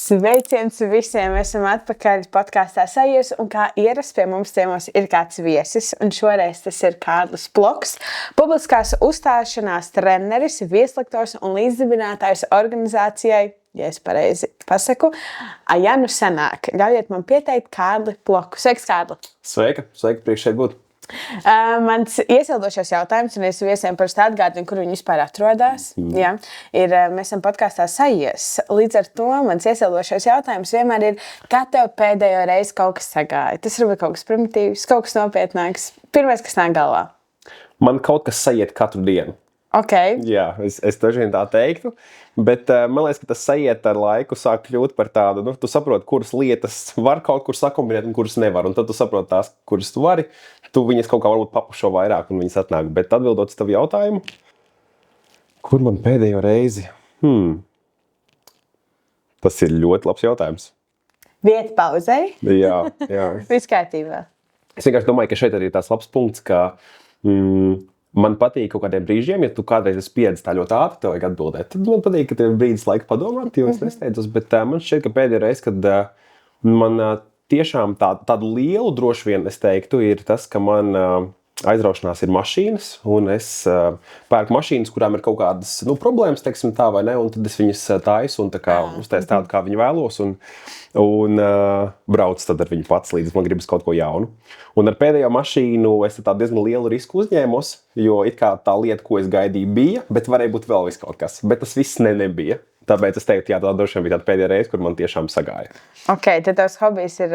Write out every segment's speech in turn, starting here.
Sveiciens visiem! Esam atpakaļ podkāstā Sajūs, un kā ierasts pie mums ciemos ir kāds viesis, un šoreiz tas ir Kārlis Ploks, publiskās uzstāšanās treneris, vieslektors un līdzdibinātājs organizācijai, ja es pareizi pasaku, Ja nu sanāk. Ļaujiet man pieteikt Kārli Ploku. Sveiks, Kārli! Sveika, priekš šeit būt. Mans iesildošais jautājums, un es viesiem parasti atgādinu, kur viņi vispār atrodas, ja, ir, mēs esam podkāstā Sajies. Līdz ar to mans iesildošais jautājums vienmēr ir, kā tev pēdējo reizi kaut kas sagāja? Tas ir kaut kas primitīvs, kaut kas nopietnāks. Pirmais, kas nāk galvā. Man kaut kas sajiet katru dienu. Okay. Jā, es dažiem tā teiktu, bet man liekas, ka tas sajiet ar laiku sāk kļūt par tādu, tu saproti, kuras lietas var kaut kur sakombinēt un kuras nevar, un tad tu saproti tās, kuras tu vari, tu viņas kaut kā varbūt papušo vairāk un viņas atnāk, bet atbildot uz tavu jautājumu, kur man pēdējo reizi? Tas ir ļoti labs jautājums. Vieta pauzei? Jā. Viss kārtībā. Es vienkārši domāju, ka šeit arī ir tās labs punkts, ka man patīk kaut kādiem brīžiem, ja tu kādreiz esi pieredzis tā ļoti ātri, tev vajag atbildēt. Tad man patīk, ka tev ir brīdis laika padomāt, jo es nesteidzos, bet man šķiet, ka pēdējā reize, kad man tiešām tādu lielu droši vien, es teiktu, ir tas, ka man aizraušanās ir mašīnas, un es pērku mašīnas, kurām ir kaut kādas problēmas, teiksim tā vai ne, un tad es viņas taisu un tā kā uztaisu tādu, kā viņi vēlos, un brauc tad ar viņu pats, līdz man gribas kaut ko jaunu. Un ar pēdējo mašīnu es tā diezgan lielu risku uzņēmos, jo it kā tā lieta, ko es gaidīju, bija, bet varēja būt vēl viss kaut kas. Bet tas viss nebija. Tāpēc es teiktu, jā, tā droši vien bija tāda pēdējā reize, kur man tiešām sagāja. Ok, tad tavs hobijs ir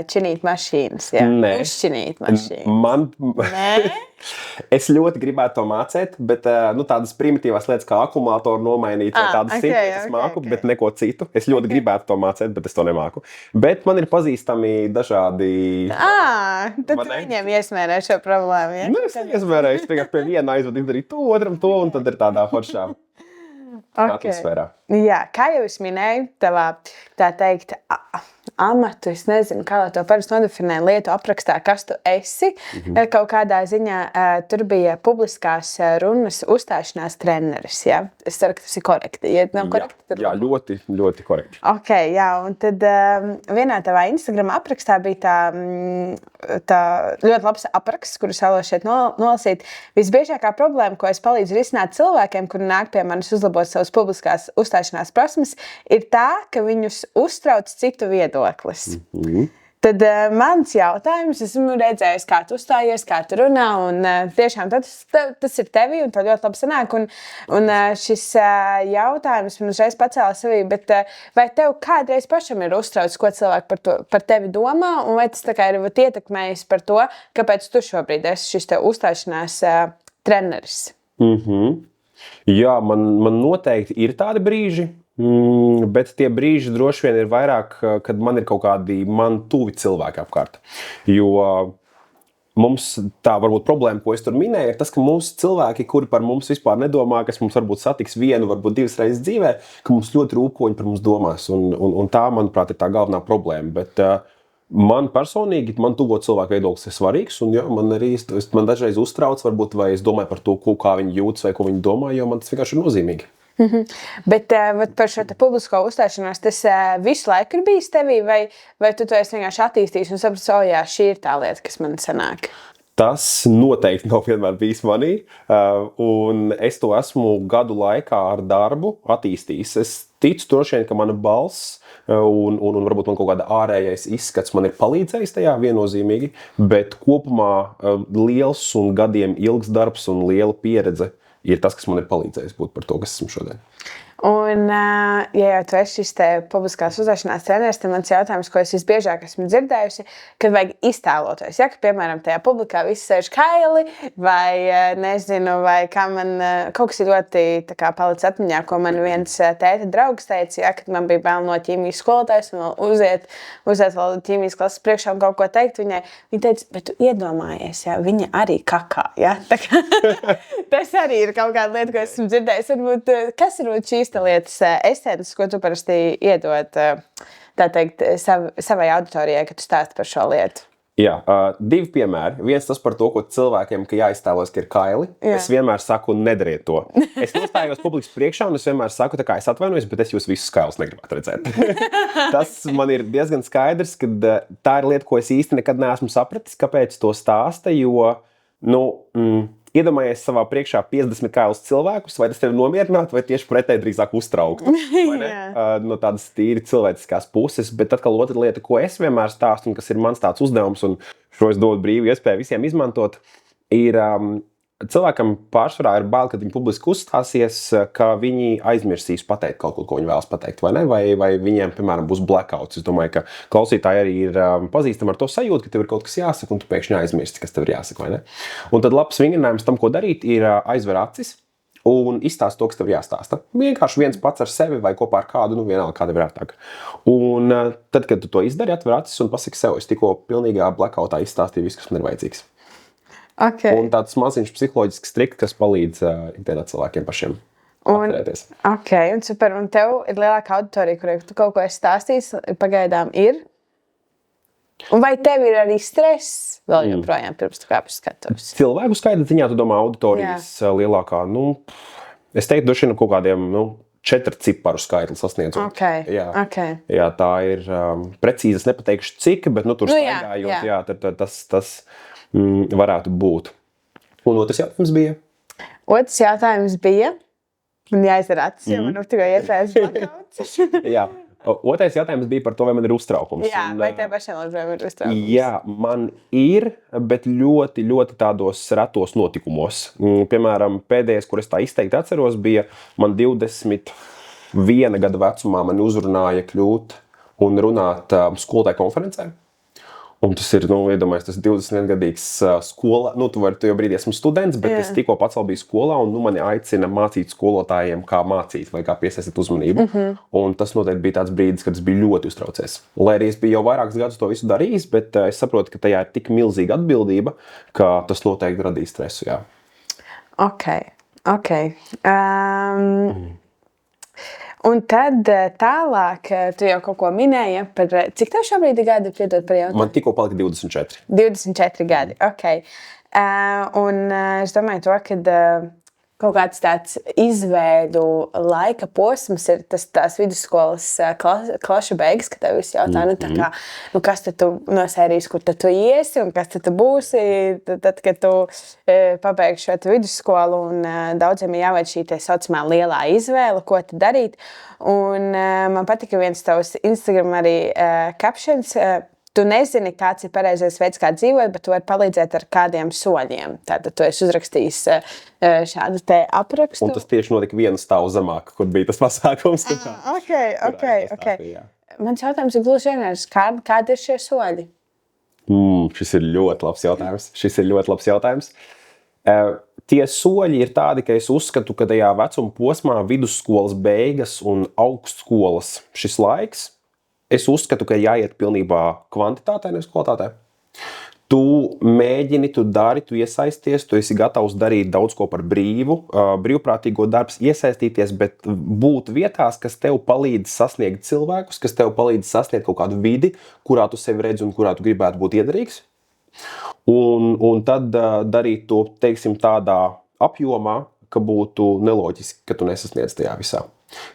činīt mašīnas, jā? Nē. Uzčinīt mašīnas. Nē? Es ļoti gribētu to mācīt, bet tādas primitīvās lietas kā akumulātoru nomainīt vai tādas simtas māku, bet neko citu. Es ļoti gribētu to mācīt, bet es to nemāku. Bet man ir pazīstami dažādi... Tad tu viņiem iesmērē šo problēmu, ja? Nē, es iesmērēju, es tikai pie viena aizvadu izdarīt to, otram to, un tad ir tādā foršā atmosfērā. Jā, kā jau es minēju, tavā, tā teikt, amatu, es nezinu, kā to parasti nodefinē lietu aprakstā, kas tu esi. Kaut kādā ziņā tur bija publiskās runas uzstāšanās treneris, jā? Es ceru, ka tas ir korekti. Ja nav korekti, tad... Jā, ļoti, ļoti korekti. Ok, jā, un tad vienā tavā Instagram aprakstā bija tā ļoti labs apraksts, kuru vēlos šeit nolasīt. Visbiežākā problēma, ko es palīdzu risināt cilvēkiem, kuri nāk pie manis uzlabot savas publiskās uzstāšanās prasmes, ir tā, ka viņus uztrauc citu viedoklis. Tad mans jautājums, esmu redzējis, kā tu uzstājies, kā tu runā, un tiešām tas ir tevi, un tev ļoti labi sanāk, un šis jautājums man uzreiz pacēla sevī, bet vai tev kādreiz pašam ir uztrauc, ko cilvēki par tevi domā, un vai tas tā kā ir ietekmējis par to, kāpēc tu šobrīd esi šis te uzstāšanās treneris? Jā, man noteikti ir tādi brīži, bet tie brīži droši vien ir vairāk, kad man ir kaut kādi man tuvi cilvēki apkārt. Jo mums tā varbūt problēma, ko es tur minēju, ir tas, ka mūsu cilvēki, kuri par mums vispār nedomā, kas mums varbūt satiks vienu, varbūt divas reizes dzīvē, ka mums ļoti rūp, ko viņi par mums domās. Un tā, manuprāt, ir tā galvenā problēma. Bet man personīgi, man tuvo cilvēku viedoklis ir svarīgs, un jā, man dažreiz uztrauc, varbūt, vai es domāju par to, kā viņi jūtas vai ko viņi domā, jo man tas vienkārši ir nozīmīgi. Bet par šo publisko uzstāšanos tas visu laiku ir bijis tevī, vai tu to esi vienkārši attīstījis un saprati, jā, šī ir tā lieta, kas man sanāk? Tas noteikti nav vienmēr bijis manī, un es to esmu gadu laikā ar darbu attīstījis. Es ticu droši vien, ka mana balss un varbūt man kaut kāda ārējais izskats man ir palīdzējis tajā viennozīmīgi, bet kopumā liels un gadiem ilgs darbs un liela pieredze ir tas, kas man ir palīdzējis būt par to, kas esmu šodien. Un, ja jau tu esi šis te publiskās uzstāšanās treneris, tad mans jautājums, ko es visbiežāk esmu dzirdējusi, kad vajag iztēloties. Ja, ka, piemēram, tajā publikā visi sēž kaili, vai nezinu, vai kā man kaut kas ir ļoti tā kā palicis atmiņā, ko man viens tēta draugs teica, ja, kad man bija bail no ķīmijas skolotājas un uziet vēl ķīmijas klases priekšā un kaut ko teikt viņai. Viņa teica, bet tu iedomājies, ja, viņa arī kakā. Ja? Tā kā, tas arī ir kaut kāda lieta, ko esmu dzirdējis. Varbūt, kas ir šīs lietas esēnas, ko tu parasti iedod, tā teikt, savai auditorijai, kad tu stāsti par šo lietu? Jā, divi piemēri. Viens tas par to, ko cilvēkiem, ka jāiztēlos, ka ir kaili. Jā. Es vienmēr saku, nedariet to. Es nostājos publikas priekšā un es vienmēr saku, tā kā es atvainojos, bet es jūs visus kailus negribētu redzēt. Tas man ir diezgan skaidrs, ka tā ir lieta, ko es īsti nekad neesmu sapratis, kāpēc to stāsta, jo, iedomājies savā priekšā 50 kailus cilvēkus, vai tas tevi nomierinātu, vai tieši pretēji drīzāk uztrauktu. No tādas tīri cilvēciskās puses, bet atkal otra lieta, ko es vienmēr stāstu, un kas ir mans tāds uzdevums, un šo es dodu brīvu iespēju visiem izmantot, ir cilvēkam pārsvarā ir bail, kad viņi publiski uzstāsies, ka viņi aizmirsīs pateikt kaut ko, ko viņi vēlas pateikt, vai ne? Vai viņiem, piemēram, būs blackouts. Es domāju, ka klausītāji arī ir pazīstami ar to sajūtu, ka tev ir kaut kas jāsaka, un tu pēkšņi aizmirsti, kas tev ir jāsaka, vai ne? Un tad labs vingrinājums tam, ko darīt, ir aizver acis un izstāst to, kas tev jāstāsta. Vienkārši viens pats ar sevi vai kopā ar kādu, vienalga kāda ir ērtāk. Un tad, kad tu to izdari, atver acis un pasaki sev, es tikko pilnīgā blackoutā izstāstīju visu, kas man ir vajadzīgs. Okay. Un tāds maziņš psiholoģisks triks, kas palīdz ikdienā cilvēkiem pašiem atcerēties. Un super. Un tev ir lielāka auditorija, kurai tu kaut ko esi stāstījis, pagaidām ir? Un vai tev ir arī stress vēl joprojām pirms tu kāpj skatos? Cilvēku skaita ziņā, tu domā, auditorijas lielākā, es teiktu, droši vien kaut kādiem, 4 ciparu skaitli sasniedzot. Jā, tā ir precīzi, es nepateikšu cik, bet tur staigājot, tas varētu būt. Un otrs jautājums bija? Otrs jautājums bija, man jāizdar acis, jo man tikai iesējas blackouts. Jā. Otrais jautājums bija par to, vai man ir uztraukums. Jā, vai tev pašam ir uztraukums? Jā, man ir, bet ļoti, ļoti tādos retos notikumos. Piemēram, pēdējais, kur es tā izteikti atceros, bija man 21 gada vecumā mani uzrunāja kļūt un runāt skolotāju konferencē. Un tas ir, iedomājies, tas 21-gadīgs skolā. Tu jau brīdī esmu students, bet es tikko pats vēl biju skolā, un mani aicina mācīt skolotājiem, kā mācīt vai kā piesaistīt uzmanību. Un tas noteikti bija tāds brīdis, kad es biju ļoti uztraucies. Lai arī es biju jau vairākus gadus to visu darījis, bet es saprotu, ka tajā ir tik milzīga atbildība, ka tas noteikti radīs stresu, jā. Ok. Un tad tālāk, tu jau kaut ko minēji par... Cik tev šobrīd ir gadi, piedod par jautājumu? Man tikko palika 24. 24 gadi, ok. Un es domāju to, ka kaut kāds tāds izvēļu laika posms ir tās vidusskolas klašu beigas, ka tev visi jautā, kas tad tu no sērijas, kur tad tu iesi un kas tad tu būsi, tad, kad tu pabeigsi šo vidusskolu, un daudziem ir jāveic šī saucamā lielā izvēle, ko tad darīt. Un man patika viens tavs Instagram arī captions. Tu nezini, kāds ir pareizais veids, kā dzīvot, bet tu vari palīdzēt ar kādiem soļiem. Tātad tu esi uzrakstījis šādu te aprakstu. Un tas tieši notika vienu stāvu zemāk, kur bija tas pasākums. Ok. Mans jautājums ir gluži vienkārši, kādi ir šie soļi? Šis ir ļoti labs jautājums. Tie soļi ir tādi, ka es uzskatu, ka tajā vecuma posmā vidusskolas beigas un augstskolas šis laiks, es uzskatu, ka jāiet pilnībā kvantitātē, nevis kvalitātē. Tu mēģini, tu dari, tu iesaisties, tu esi gatavs darīt daudz ko par brīvprātīgo darbs, iesaistīties, bet būt vietās, kas tev palīdz sasniegt cilvēkus, kas tev palīdz sasniegt kaut kādu vidi, kurā tu sevi redzi un kurā tu gribētu būt iederīgs. Un tad darīt to, teiksim, tādā apjomā, ka būtu neloģiski, ka tu nesasniedz tajā visā.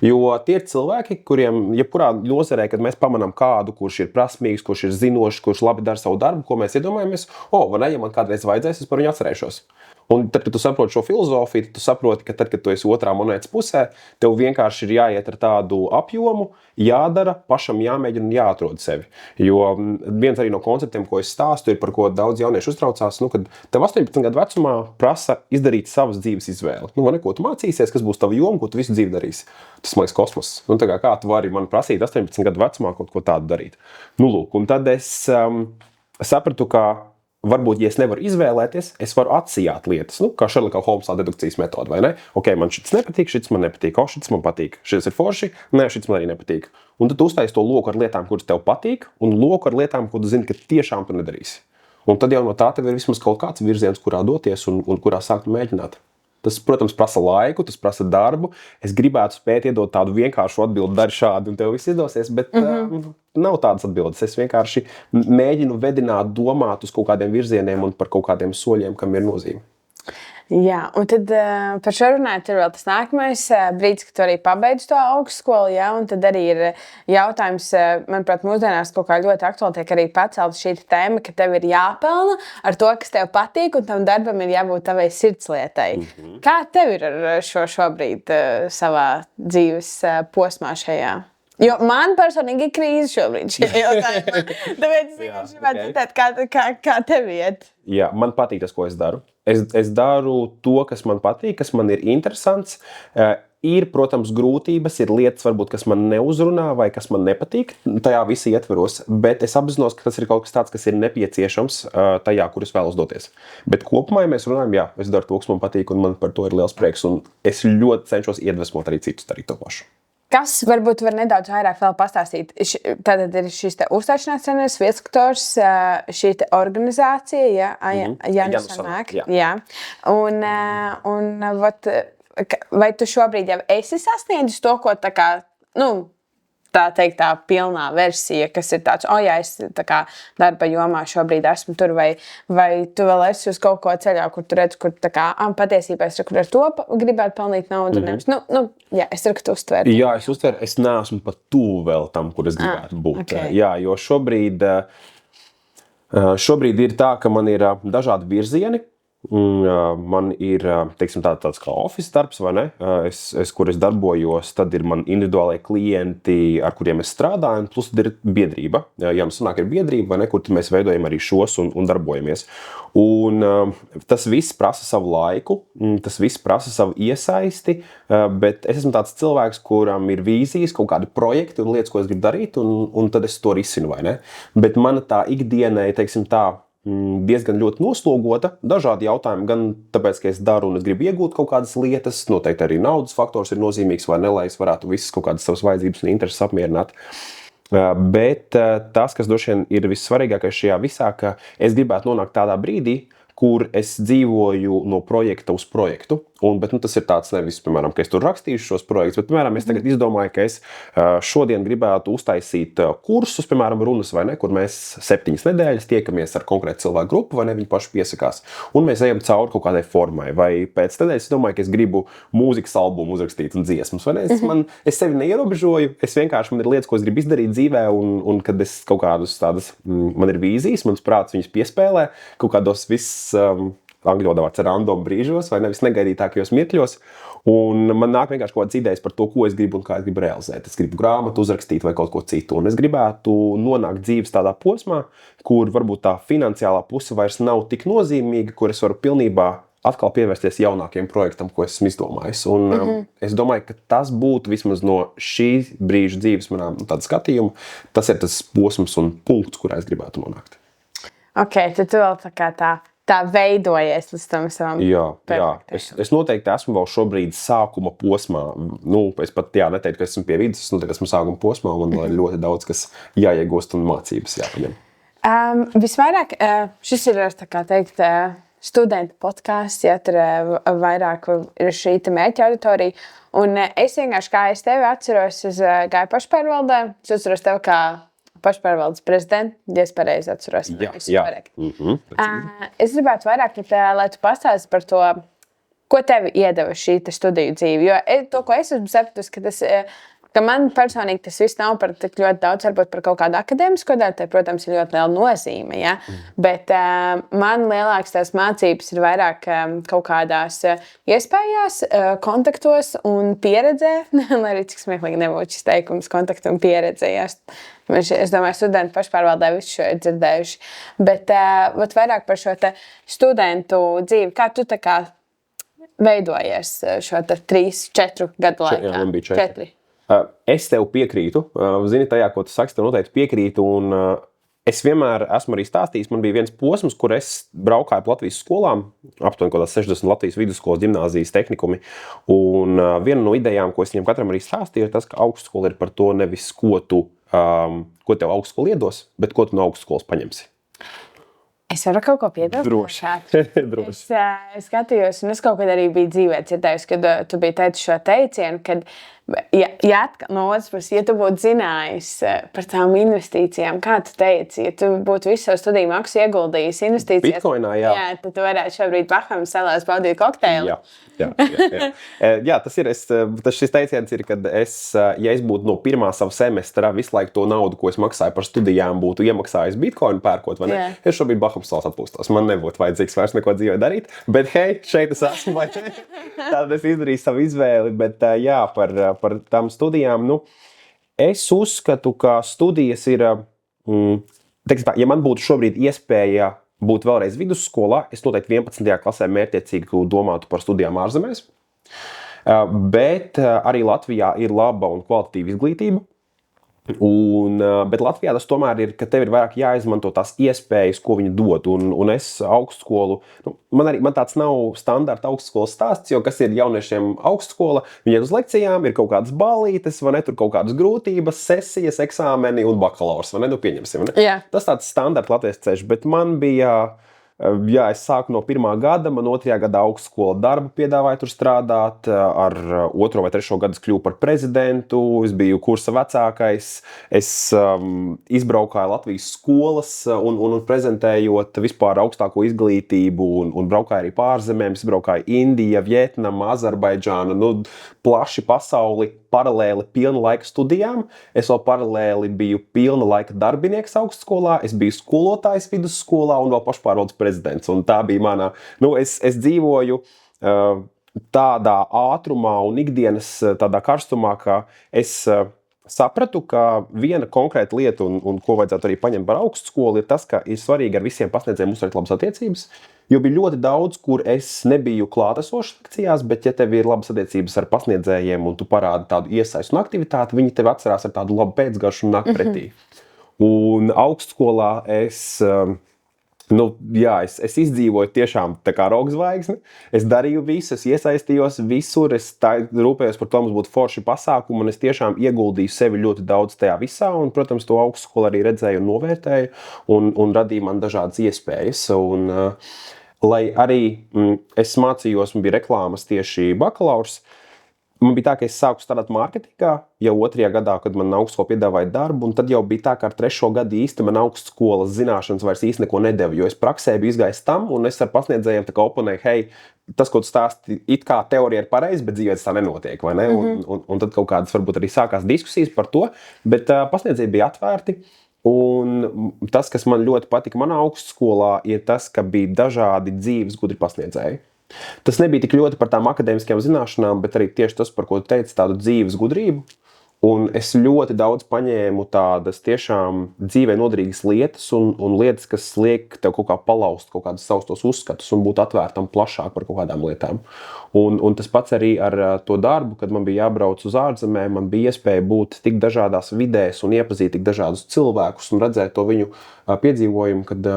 Jo tie ir cilvēki, kuriem, jebkurā nozarē, kad mēs pamanām kādu, kurš ir prasmīgs, kurš ir zinošs, kurš labi dara savu darbu, ko mēs iedomājamies, vai ne, ja man kādreiz vajadzēs, es par viņu atcerēšos. Un tad, kad tu saproti šo filozofiju, tu saproti, ka tad, kad tu esi otrā monētas pusē, tev vienkārši ir jāiet ar tādu apjomu, jādara, pašam jāmēģina un jāatrod sevi. Jo viens arī no konceptiem, ko es stāstu, ir par ko daudz jauniešu uztraucās, kad tev 18 gadu vecumā prasa izdarīt savas dzīves izvēli. Ko tu mācīsies, kas būs tava joma, ko tu visu dzīvi darīsi. Tas, man liekas, kosmos. Kā tu vari man prasīt 18 gadu vecumā kaut ko tādu darīt? Un tad es sapratu, ka varbūt, ja es nevaru izvēlēties, es varu atsijāt lietas. Kā Šerlokā Holmsā dedukcijas metode, vai ne? Ok, man šis nepatīk, šis man nepatīk, šis man patīk, šis ir forši, šis man arī nepatīk. Un tad tu uztaisi to loku ar lietām, kuras tev patīk, un loku ar lietām, ko tu zini, ka tiešām tu nedarīsi. Un tad jau no tā tev ir vismaz kaut kāds virziens, kurā doties un kurā sākt mēģināt. Tas, protams, prasa laiku, tas prasa darbu. Es gribētu spēt iedot tādu vienkāršu atbildi, dari šādi, un tev viss izdosies, bet nav tādas atbildes. Es vienkārši mēģinu vedināt, domāt uz kaut kādiem virzieniem un par kaut kādiem soļiem, kam ir nozīme. Jā, un tad par šo runājot, ir vēl tas nākamais brīdis, kad tu arī pabeidz to augstskolu, jā, un tad arī ir jautājums, manuprāt, mūsdienās kaut kā ļoti aktuāli tiek arī pacelt šī tēma, ka tev ir jāpelna ar to, kas tev patīk, un tam darbam ir jābūt tavai sirdslietai. Kā tev ir ar šobrīd savā dzīves posmā šajā? Jo man personīgi ir krīze šobrīd šajā jautājumā. Tāpēc es gribētu dzirdēt, kā tev iet. Jā, man patīk tas, ko es daru. Es daru to, kas man patīk, kas man ir interesants. Ir, protams, grūtības, ir lietas, varbūt, kas man neuzrunā vai kas man nepatīk. Tajā visi ietveros, bet es apzinos, ka tas ir kaut kas tāds, kas ir nepieciešams tajā, kur es vēlos doties. Bet kopumā, ja mēs runājam, jā, es daru to, kas man patīk, un man par to ir liels prieks. Un es ļoti cenšos iedvesmot arī citus darīt to pašu. Kas varbūt var nedaudz vairāk vēl pastāstīt? Tātad ir šis uzstāšanās treneris, viesaktors, šī organizācija, Jānis Sanāk. Jā. Un vai tu šobrīd jau esi sasniedzis to, ko tā kā, tā teikt, tā pilnā versija, kas ir tāds, jā, es tā kā darba jomā šobrīd esmu tur, vai tu vēl esi uz kaut ko ceļā, kur tu redz, kur tā kā, patiesībā es kur ar to gribētu pelnīt naudu. Jā, es saku, ka tu uztver. Jā, es uztveru, es neesmu pat tuvu vēl tam, kur es gribētu būt. Okay. Jā, jo šobrīd ir tā, ka man ir dažādi virzieni. Man ir teiksim, tāds kā office darbs, vai ne? Kur es darbojos, tad ir man individuālie klienti, ar kuriem es strādāju, un plus tad ir biedrība. Jānis Sanāk ir biedrība, vai ne? Kur mēs veidojam arī šos un darbojamies. Un tas viss prasa savu laiku, tas viss prasa savu iesaisti, bet es esmu tāds cilvēks, kuram ir vīzijas, kaut kādi projekti un lietas, ko es gribu darīt, un tad es to risinu, vai ne? Bet mana tā ikdienai, teiksim tā, diezgan ļoti noslogota. Dažādi jautājumi, gan tāpēc, ka es daru un es gribu iegūt kaut kādas lietas, noteikti arī naudas faktors ir nozīmīgs, vai ne, lai es varētu visas kaut kādas savas vajadzības un intereses apmierināt. Bet tas, kas droši vien ir vissvarīgākais šajā visā, ka es gribētu nonākt tādā brīdī, kur es dzīvoju no projekta uz projektu. Bet tas ir tāds nevis, piemēram, ka es tur rakstīšu šos projektus, bet, piemēram, es tagad izdomāju, ka es šodien gribētu uztaisīt kursus, piemēram, runas, vai ne, kur mēs 7 nedēļas tiekamies ar konkrētu cilvēku grupu, vai ne, viņi paši piesakās. Un mēs ejam cauri kaut kādai formai. Vai pēc nedēļas es domāju, ka es gribu mūzikas albumu uzrakstīt un dziesmas, vai ne? Es sevi neierobežoju, man ir lietas, ko es gribu izdarīt dzīvē, un kad es kaut kādus tādas, man ir vīzijas, mans prāts viņas piespēlē, kaut kādos angļu valodā vārds random brīžos, vai nevis negaidītākajos mirkļos. Un man nāk vienkārši kaut kādas idejas par to, ko es gribu un kā es gribu realizēt. Es gribu grāmatu uzrakstīt vai kaut ko citu. Un es gribētu nonākt dzīves tādā posmā, kur varbūt tā finansiālā puse vairs nav tik nozīmīga, kur es varu pilnībā atkal pievērsties jaunākiem projektam, ko esmu izdomājis. Un es domāju, ka tas būtu vismaz no šī brīža dzīves manā tāda skatījuma. Tas ir tas posms un punkts, kurā es gribētu nonākt. Ok, tad tu vēl tā veidojies līdz tam savam. Jā. Es noteikti esmu vēl šobrīd sākuma posmā. Es pat neteiktu, ka esmu pie vidus, es noteikti esmu sākuma posmā, un man ir ļoti daudz, kas jāiegūst un mācības jāpaņem. Visvairāk, šis ir, tā kā teikt, studentu podcasts, tur vairāk ir šī mērķa auditorija. Un es vienkārši, kā es tevi atceros, es gāju pašpārvaldē, es atceros tevi kā pašpārvaldes prezidentu, ja es pareizi atceros. Jā. Es gribētu vairāk, lai tu pastāstīsi par to, ko tev iedeva šī studiju dzīve. Jo to, ko es esmu sapratusi, ka man personīgi tas viss nav par tik ļoti daudz, varbūt par kaut kādu akadēmisko daļu, tai, protams, ir ļoti liela nozīme, ja? Bet man lielāks tās mācības ir vairāk kaut kādās iespējās, kontaktos un pieredzē, lai arī cik smieklīgi nebūtu šis teikums kontaktu un pieredzē. Es domāju, studenti pašpārvaldē visu šo ir dzirdējuši. Bet vairāk par šo studentu dzīvi, kā tu veidojies šo 3-4 gadu laikā? Jā, man bija 4. Es tev piekrītu. Zini, tajā, ko tu saki, tev noteikti piekrītu. Un es vienmēr esmu arī stāstījis, man bija viens posms, kur es braukāju pa Latvijas skolām, aptuveni kaut kādas 60 Latvijas vidusskolas, ģimnāzijas tehnikumi. Un viena no idejām, ko es viņam katram arī stāstīju, ir tas, ka augstskola ir par to nevis, ko tev augstskola iedos, bet ko tu no augstskolas paņemsi. Es varu kaut ko piebilst? Droši. Es skatījos, un es kaut kad arī biju dzīvē dzirdējusi, kad tu biji teicis šo teicienu, kad, no otras puses, ja tu būtu zinājis par tām investīcijām, kā tu teici, ja tu būtu visu savu studiju maksu ieguldījis investīcijās, Bitcoinā, jā. Tad tu varētu šobrīd Bahamas salās baudīt kokteili. Jā, tas ir. Šis teiciens ir, kad ja es būtu no pirmā sava semestra visu laiku to naudu, ko es maksāju par studijām, būtu iemaksājis Bitcoinu pērkot, vai ne? Es šobrīd Bahamas salās atpūstos. Man nebūtu vajadzīgs vairs neko dzīvē darīt. Bet, hei, šeit es esmu, vai ne? Tad es izdarīju savu izvēli. Bet, jā, par tām studijām, es uzskatu, ka studijas ir, ja man būtu šobrīd iespēja būt vēlreiz vidusskolā, es noteikti 11. klasē mērķiecīgi domātu par studijām ārzemēs. Bet arī Latvijā ir laba un kvalitatīva izglītība. Bet Latvijā tas tomēr ir, ka tev ir vairāk jāizmanto tās iespējas, ko viņi dod. Un es augstskolu, man tāds nav standarta augstskolas stāsts, jo kas ir jauniešiem augstskola, viņi iet uz lekcijām, ir kaut kādas ballītes, vai ne, tur kaut kādas grūtības, sesijas, eksāmeni un bakalaurs, vai ne, pieņemsim. Ne? Tas tāds standarta latviešu ceļš, bet man bija... Jā, es sāku no 1. gada, man 2. gadā augstskola darbu piedāvāja tur strādāt, ar 2. vai 3. gadu es kļuvu par prezidentu, es biju kursa vecākais, es izbraukāju Latvijas skolas un prezentējot vispār augstāko izglītību un braukāju arī pārzemēm, es braukāju Indija, Vietnama, Azerbaidžāna, plaši pasauli, paralēli pilna laika studijām, es vēl paralēli biju pilna laika darbinieks augstskolā, es biju skolotājs vidusskolā un vēl pašpārvaldes prezidents. Un tā bija manā, es dzīvoju tādā ātrumā un ikdienas tādā karstumā, ka es sapratu, ka viena konkrēta lieta, un ko vajadzētu arī paņemt par augstskolu, ir tas, ka ir svarīgi ar visiem pasniedzējiem uzturēt labas attiecības. Jo bija ļoti daudz, kur es nebiju klātesošs lekcijās, bet ja tev ir labas attiecības ar pasniedzējiem un tu parādi tādu iesaistu un aktivitāti, viņi tev atcerās ar tādu labu pēcgaršu un nāk pretī. Un augstskolā es izdzīvoju tiešām tā kā rokzvaigzne. Es darīju visu, es iesaistījos visur, es rūpējos par to, mums būtu forši pasākumi, un es tiešām ieguldīju sevi ļoti daudz tajā visā, un, protams, to augstskolu arī redzēju un novērtēju, un radīja man dažādas iespējas. Lai arī es mācījos, man bija reklāmas tieši bakalaurs, man bija tā, ka es sāku strādāt mārketingā jau 2. gadā, kad man augstskola piedāvāja darbu, un tad jau bija tā, ka ar 3. gadu īsti man augstskolas zināšanas vairs īsti neko nedeva, jo es praksē biju izgājis tam, un es ar pasniedzējiem tā kā oponēju, hei, tas, ko tu stāsti, it kā teorija ir pareizi, bet dzīvē tas tā nenotiek, vai ne? Un tad kaut kādas varbūt arī sākās diskusijas par to, bet pasniedzēji bija atvērti. Un tas, kas man ļoti patika manā augstskolā, ir tas, ka bija dažādi dzīves gudri pasniedzēji. Tas nebija tik ļoti par tām akadēmiskajām zināšanām, bet arī tieši tas, par ko tu teici, tādu dzīves gudrību. Un es ļoti daudz paņēmu tādas tiešām dzīvē noderīgas lietas un lietas, kas liek tev kaut kā palaust kaut kādus savus tos uzskatus un būt atvērtam plašāk par kaut kādām lietām. Un tas pats arī ar to darbu, kad man bija jābrauc uz ārzemēm, man bija iespēja būt tik dažādās vidēs un iepazīt tik dažādus cilvēkus un redzēt to viņu piedzīvojumu, kad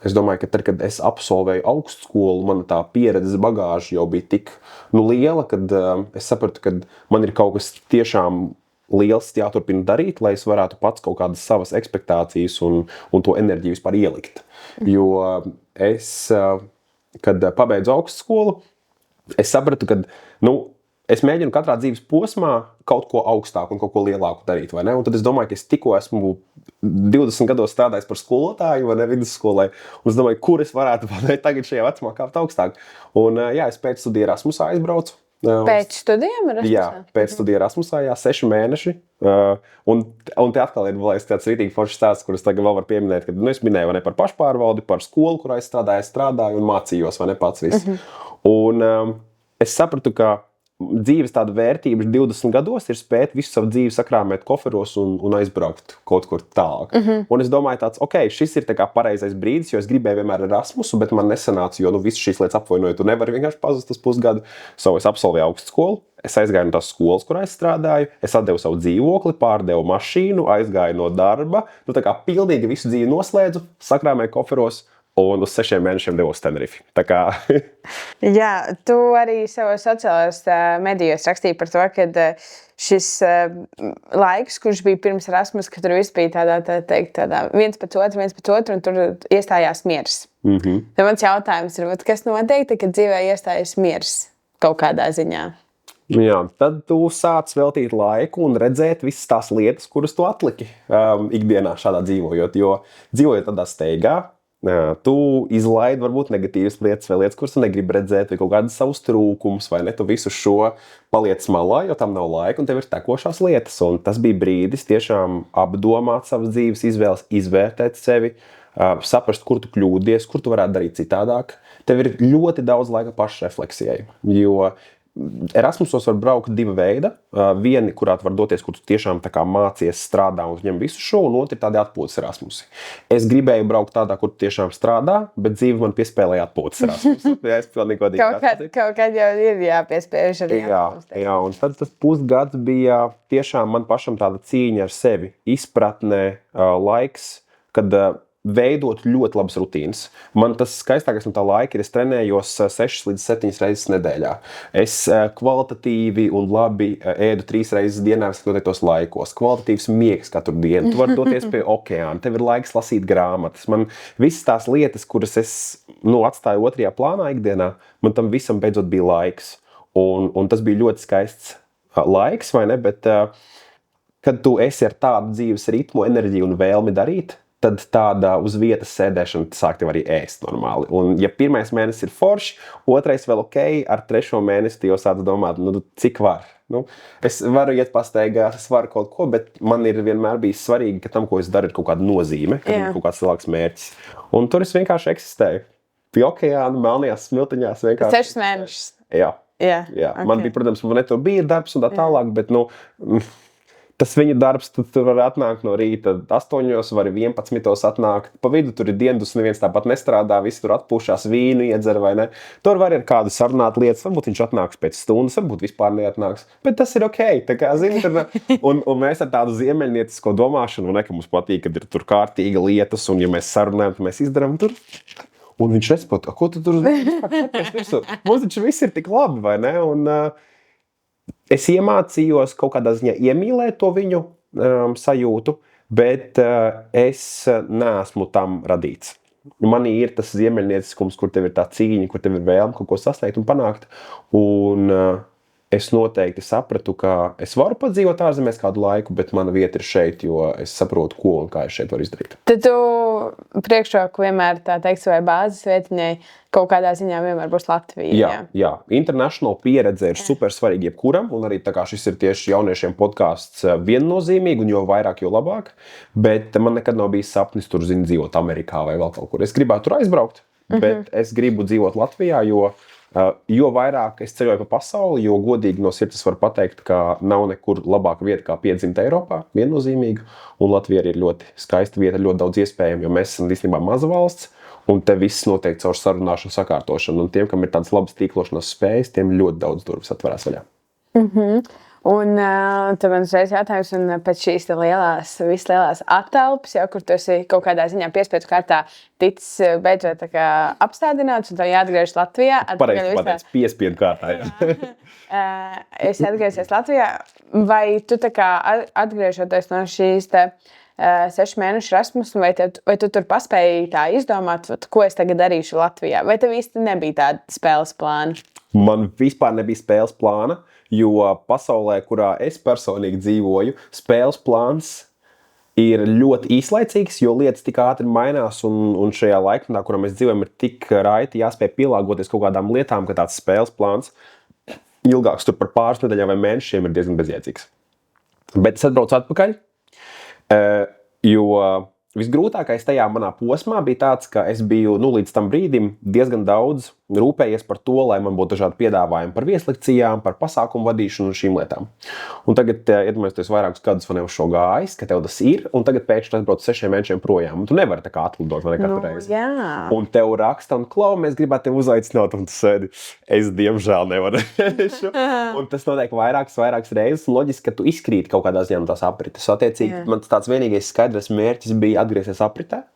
es domāju, ka tad, kad es absolvēju augstskolu, mana tā pieredzes bagāža jau bija tik liela, kad es sapratu, ka man ir kaut kas tiešām liels jāturpina darīt, lai es varētu pats kaut kādas savas ekspektācijas un to enerģiju vispār ielikt. Jo es, kad pabeidzu augstskolu, es sapratu, ka es mēģinu katrā dzīves posmā kaut ko augstāku un kaut ko lielāku darīt, vai ne? Un tad es domāju, ka es tikko esmu 20 gados strādājis par skolotāju, vai ne, vidusskolai, un es domāju, kur es varētu tagad šajā vecumā kāpt augstāk. Un jā, es pēc studiju Erasmusā aizbraucu. Pēc studijām Erasmusā? Jā, pēc studiju Erasmusā, 6 mēneši. Un te atkal ir tāds rītīgi foršs stāsts, kurus tagad vēl var pieminēt, kad es minēju vai ne par pašpārvaldi, par skolu, kurā es strādāju un mācījos, vai ne pats viss. Un es sapratu, ka dzīves tāda vērtība 20 gados ir spēt visu savu dzīvi sakrāmēt koferos un aizbraukt kaut kur tālāk. Un es domāju tāds, šis ir tā kā pareizais brīdis, jo es gribēju vienmēr Erasmusu, bet man nesanāca, jo visu šīs lietas apvainoju, tu nevari vienkārši pazust uz pusgadu. Es absolvēju augstskolu, es aizgāju no tās skolas, kurā es strādāju, es atdevu savu dzīvokli, pārdevu mašīnu, aizgāju no darba, tā kā pilnīgi visu dzīvi noslēdzu, sakrāmēju koferos un uz 6 mēnešiem devos Tenerifi. Tā kā Jā, tu arī savos sociālajos medijos rakstīji par to, ka šis laiks, kurš bija pirms Erasmus, ka tur viss bija tādā viens pēc otru, un tur iestājās miers. Tad mans jautājums ir, kas noteikti, kad dzīvē iestājas miers kaut kādā ziņā? Jā, tad tu sāc veltīt laiku un redzēt visas tās lietas, kuras tu atliki ikdienā šādā dzīvojot, jo dzīvojot tādā steigā, tu izlaidi varbūt negatīvas lietas vai lietas, kuras tu negribi redzēt, vai kaut kādas savus trūkumus, vai ne, tu visu šo paliec malā, jo tam nav laika, un tev ir tekošās lietas. Un tas bija brīdis tiešām apdomāt savas dzīves izvēles, izvērtēt sevi, saprast, kur tu kļūdies, kur tu varētu darīt citādāk. Tev ir ļoti daudz laika pašrefleksijai, jo Erasmusos var braukt divi veidi. Vieni, kurā tu var doties, kur tu tiešām tā kā mācies, strādā un ņem visu šo, un otri tādi atpūtas Erasmusi. Es gribēju braukt tādā, kur tu tiešām strādā, bet dzīve man piespēlēja atpūtas Erasmusi. Jā, es pilnīgi godīgi. Kaut kad jau ir jāpiespēj arī atpūtas. Jā, un tad tas pusgads bija tiešām man pašam tāda cīņa ar sevi, izpratnē, laiks, kad veidot ļoti labas rutīnas. Man tas skaistākais no tā laika ir, es trenējos 6 līdz 7 reizes nedēļā. Es kvalitatīvi un labi ēdu 3 reizes dienā visās noteiktos laikos. Kvalitatīvs miegs katru dienu. Tu vari doties pie okeāna, tev ir laiks lasīt grāmatas. Man visas tās lietas, kuras es atstāju otrajā plānā ikdienā, man tam visam beidzot bija laiks. Un tas bija ļoti skaists laiks, vai ne? Bet kad tu esi ar tādu dzīves ritmu, enerģiju un vēlmi darīt, tad tāda uz vietas sēdēšana sāk tev arī ēst normāli. Un ja pirmais mēnesis ir forši, otrais vēl ok, ar 3. mēnesi tu jau sāc domāt, cik var. Es varu iet pastaigās, es varu kaut ko, bet man ir vienmēr bijis svarīgi, ka tam, ko es daru, ir kaut kāda nozīme, ka ir kaut kāds lielāks mērķis. Un tur es vienkārši eksistēju. Pie okeāna, melnajās smiltiņās vienkārši. 6 mēnešus. Jā. Okay. Man bija, protams, man to bija darbs un tā tālāk, bet, tas viņa darbs, tur var atnākt no rīta 8, var 11 atnākt. Pa vidu tur ir diendus, neviens tāpat nestrādā, visi tur atpūšās, vīnu iedzer vai ne. Tur var ir kādu sarunāt lietas, varbūt viņš atnāks pēc stundas, varbūt vispār neatnāks. Bet tas ir ok, tā kā zini, un mēs ar tādu ziemeļniecisko domāšanu, ka mums patīk, kad ir tur kārtīga lietas, un ja mēs sarunājam, tad mēs izdarām tur. Un viņš nesaprot, ko tu tur mums taču viss ir tik labi, vai ne? Un es iemācījos kaut kādā ziņā iemīlēt to viņu sajūtu, bet es neesmu tam radīts. Manī ir tas ziemeļnieciskums, kur tev ir tā cīņa, kur tev ir vēlme kaut ko sasniegt un panākt. Un es noteikti sapratu, ka es varu padzīvot ārzemēs kādu laiku, bet mana vieta ir šeit, jo es saprotu, ko un kā es šeit varu izdarīt. Tad tu priekšroku vienmēr savai bāzes vietiņai kaut kādā ziņā vienmēr būs Latvija. Jā. International pieredze ir super svarīga jebkuram, un arī tā kā šis ir tieši jauniešiem podcasts viennozīmīgi, un jo vairāk, jo labāk, bet man nekad nav bijis sapnis tur dzīvot Amerikā vai vēl kaut kur. Es gribētu tur aizbraukt, bet es gribu dzīvot Latvijā, jo vairāk es ceļoju pa pasauli, jo godīgi no sirds varu pateikt, ka nav nekur labāka vieta kā piedzimt Eiropā, viennozīmīgi, un Latvija arī ir ļoti skaista vieta, ļoti daudz iespējamu, jo mēs esam īstenībā maza valsts, un te viss notiek caur sarunāšanu, sakārtošanu, un tiem, kam ir tādas labas tīklošanas spējas, tiem ļoti daudz durvis atverās vaļā. Un tad man uzreiz jautājums, un pēc šīs vislielās atelpas, kur tu esi kaut kādā ziņā piespiedu kārtā ticis beidzot apstādināts, un tev jāatgriežas Latvijā. Pareizi pateic, piespiedu kārtā, Es atgriezies Latvijā, vai tu atgriežoties no šīs 6 mēnešu Erasmus, vai tu tur paspēji tā izdomāt, ko es tagad darīšu Latvijā? Vai tev īsti nebija tāda spēles plāna? Man vispār nebija spēles plāna, jo pasaulē, kurā es personīgi dzīvoju, spēles plāns ir ļoti īslaicīgs, jo lietas tik ātri mainās, un šajā laikmetā, kurā mēs dzīvojam, ir tik raiti jāspēj pielāgoties kaut kādām lietām, ka tāds spēles plāns ilgāks tur par pāris nedēļām vai mēnešiem ir diezgan bezjēdzīgs. Bet es atbraucu atpakaļ, jo visgrūtākais tajā manā posmā bija tāds, ka es biju līdz tam brīdim diezgan daudz rūpējies par to, lai man būtu dažādi piedāvājumi par vieslekcijām, par pasākumu vadīšanu un šīm lietām. Un tagad, iedomājieties, vairākus gadus man jau šo gājis, ka tev tas ir, un tagad pēkšņi atbrauc 6 mēnešiem projām. Un tu nevari tā kā atlidot vai katru reizi. Un tev raksta, un klau, mēs gribētu tevi uzaicināt, un tu sēdi, es diemžēl nevaru. Un tas notiek vairākas reizes, un loģiski, ka tu izkrīt kaut kādā ziņā no tās aprites. Attiecīgi, man tāds vienīgais skaidrs mērķis bija atgriezties apritē.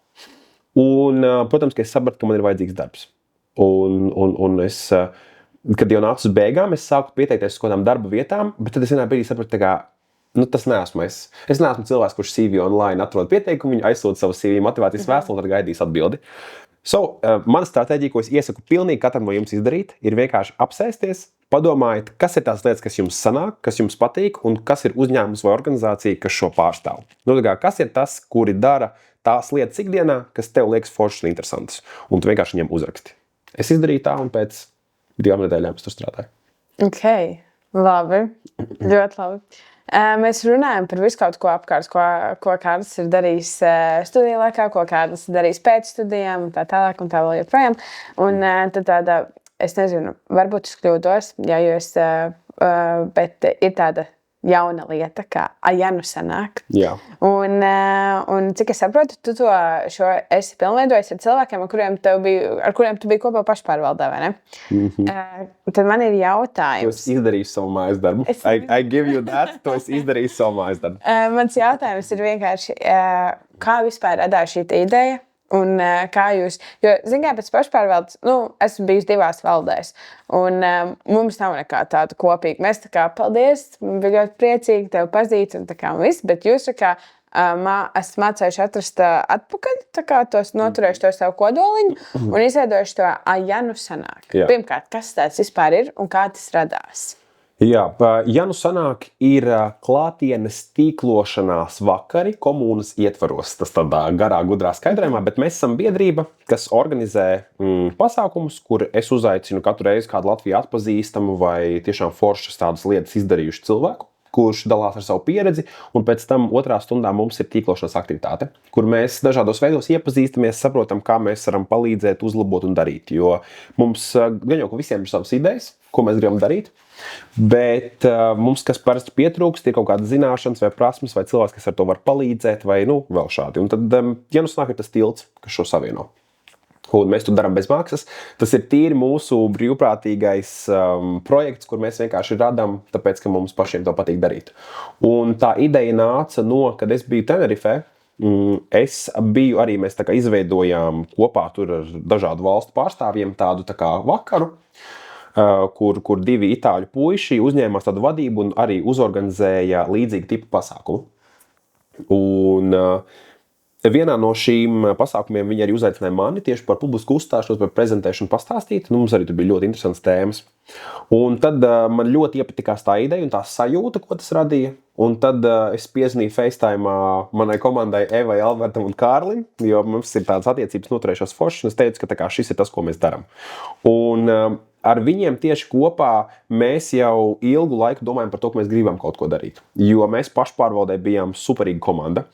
Un, protams, ka es sapratu, ka man ir vajadzīgs darbs. Un es, kad jau nācu uz beigām, es sāku pieteikties uz kādām darba vietām, bet tad es vienā brīdī sapratu, tas neesmu es. Es neesmu cilvēks, kurš CV online atrod pieteikumu, viņš aizsūta savu CV motivācijas vēstuli, tad gaidīs atbildi. Mana stratēģija, ko es iesaku pilnīgi katram no jums izdarīt, ir vienkārši apsēsties, padomājiet, kas ir tās lietas, kas jums sanāk, kas jums patīk, un kas ir uzņēmums vai organizācija, kas šo pārstāv. Kas ir tas, kuri dara tās lietas ikdienā, kas tev liekas foršas un interesantas, un tu vienkārši viņiem uzraksti. Es izdarīju tā, un pēc 2 nedēļām es tur strādāju. Ok, labi. Ļoti labi. Mēs runājam par visu kaut ko apkārt, ko Kārlis ir darījis studiju laikā, ko Kārlis ir darījis pēc studijām, un tā tālāk, un tā vēl joprojām. Un tad tāda, es nezinu, varbūt es kļūdos, bet ir tāda jauna lieta, kā Ajanu sanāk. Jā. Un cik es saprotu, tu šo esi pilnveidojis ar cilvēkiem, ar kuriem tu biji kopā pašpārvaldē, vai ne? Tad man ir jautājums. Tu esi izdarījis savu mājas darbu. I give you that. Tu esi izdarījis savu mājas darbu. Mans jautājums ir vienkārši, kā vispār radās šī ideja? Un kā jūs, jo, zināmā pēc pašpārvaldes, esmu bijusi 2 valdēs, un mums nav nekā tāda kopīga. Mēs paldies, bija ļoti priecīgi tevi pazīt, un viss, bet jūs esat mācējuši atrast atpakaļ, tos noturējuši to savu kodoliņu un izveidojuši to Ajanu sanāk. Jā. Pirmkārt, kas tāds vispār ir un kā tas radās? Jā, Janu sanāk ir klātienes tīklošanās vakari komunas ietvaros. Tas tādā garā, gudrā skaidrojumā, bet mēs esam biedrība, kas organizē pasākumus, kur es uzaicinu katru reizi kādu Latviju atpazīstamu vai tiešām foršas tādas lietas izdarījuši cilvēku, kurš dalās ar savu pieredzi, un pēc tam 2. stundā mums ir tīklošanās aktivitāte, kur mēs dažādos veidos iepazīstamies, saprotam, kā mēs varam palīdzēt, uzlabot un darīt. Jo mums gan jau visiem ir savas idejas, ko mēs gribam darīt, bet mums, kas parasti pietrūkst, ir kaut kādas zināšanas vai prasmes, vai cilvēks, kas ar to var palīdzēt, vai vēl šādi. Un tad, ja nu sanāk, ir tas tilts, kas šo savieno. Un mēs to darām bez maksas. Tas ir tīri mūsu brīvprātīgais projekts, kur mēs vienkārši radām, tāpēc, ka mums pašiem to patīk darīt. Un tā ideja nāca kad es biju Tenerifē. Mēs izveidojām kopā tur ar dažādu valstu pārstāvjiem tādu vakaru, kur 2 itāļu puiši uzņēmās tādu vadību un arī uzorganizēja līdzīgu tipu pasākumu. Un vienā no šīm pasākumiem viņi arī uzaicināja mani tieši par publisku uzstāšanos, par prezentēšanu pastāstīt. Mums arī tur bija ļoti interesants tēmas. Un tad man ļoti iepatikās tā ideja un tā sajūta, ko tas radīja. Un tad es piezvanīju FaceTime'ā manai komandai Evai, Albertam un Kārlim, jo mums ir tādas attiecības noturējušās foršas, un es teicu, ka šis ir tas, ko mēs darām. Un ar viņiem tieši kopā mēs jau ilgu laiku domājam par to, ka mēs gribam kaut ko darīt. Jo mēs pašpārvaldē bijām superīga komanda.